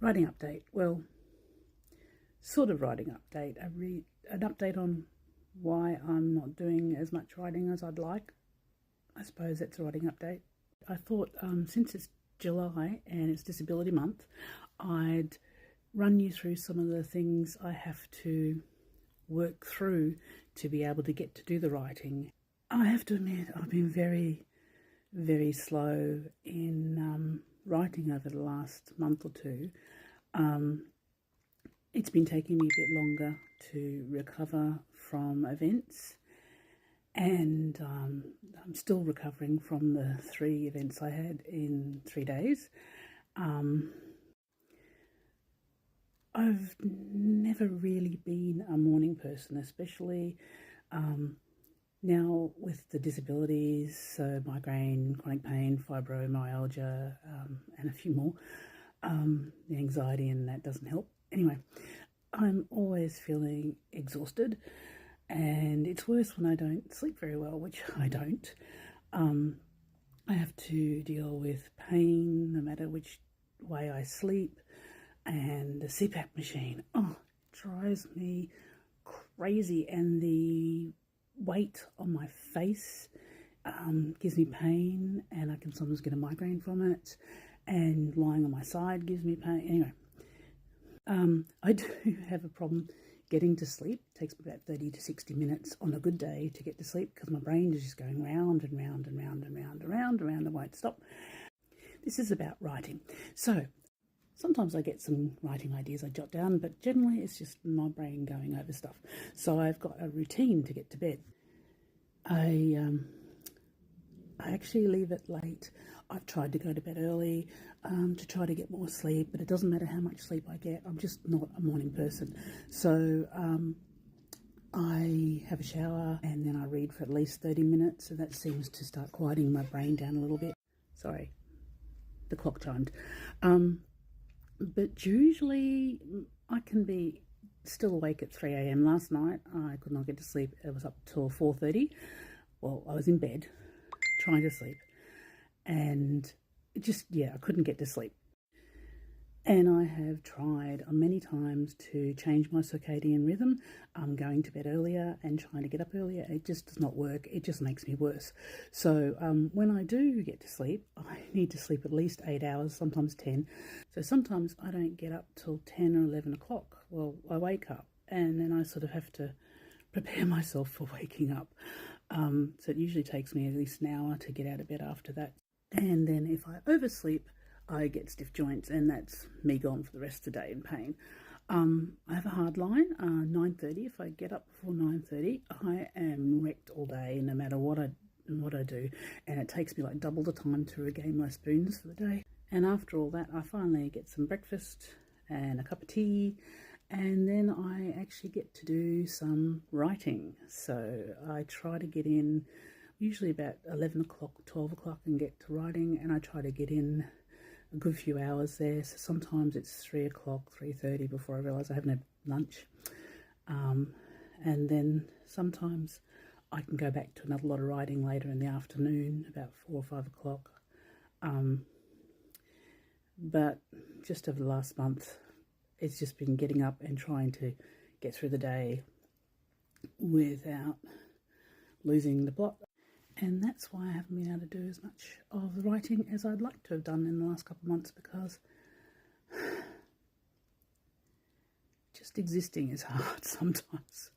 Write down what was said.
Writing update. Well, sort of writing update. An update on why I'm not doing as much writing as I'd like. I suppose that's a writing update. I thought since it's July and it's Disability Month, I'd run you through some of the things I have to work through to be able to get to do the writing. I have to admit I've been very, very slow in writing over the last month or two. It's been taking me a bit longer to recover from events, and I'm still recovering from the 3 events I had in 3 days. I've never really been a morning person, especially now with the disabilities, so migraine, chronic pain, fibromyalgia, and a few more. The anxiety and that doesn't help. Anyway, I'm always feeling exhausted, and it's worse when I don't sleep very well, which I don't. I have to deal with pain no matter which way I sleep, and the CPAP machine, it drives me crazy, and the weight on my face gives me pain, and I can sometimes get a migraine from it, and lying on my side gives me pain. Anyway, I do have a problem getting to sleep. It takes me about 30 to 60 minutes on a good day to get to sleep because my brain is just going round and round and round and round and round and round and won't stop. This is about writing. So sometimes I get some writing ideas I jot down, but generally it's just my brain going over stuff. So I've got a routine to get to bed. I actually leave it late. I've tried to go to bed early to try to get more sleep, but it doesn't matter how much sleep I get. I'm just not a morning person. So I have a shower and then I read for at least 30 minutes, and that seems to start quieting my brain down a little bit. Sorry, the clock chimed. But usually I can be still awake at 3 a.m. Last night I could not get to sleep. It was up till 4:30. Well, I was in bed trying to sleep, and I couldn't get to sleep. And I have tried many times to change my circadian rhythm. I'm going to bed earlier and trying to get up earlier. It just does not work. It just makes me worse. So when I do get to sleep, I need to sleep at least 8 hours, sometimes 10. So sometimes I don't get up till 10 or 11 o'clock. Well, I wake up and then I sort of have to prepare myself for waking up. So it usually takes me at least an hour to get out of bed after that. And then if I oversleep, I get stiff joints, and that's me gone for the rest of the day in pain. I have a hard line, 9:30. If I get up before 9:30, I am wrecked all day, no matter what I do. And it takes me like double the time to regain my spoons for the day. And after all that, I finally get some breakfast and a cup of tea, and then I actually get to do some writing. So I try to get in usually about 11 o'clock, 12 o'clock and get to writing, and I try to get in a good few hours there. So sometimes it's 3 o'clock, 3:30 before I realise I haven't had lunch. And then sometimes I can go back to another lot of writing later in the afternoon, about 4 or 5 o'clock. But just over the last month, it's just been getting up and trying to get through the day without losing the plot. And that's why I haven't been able to do as much of the writing as I'd like to have done in the last couple of months, because just existing is hard sometimes.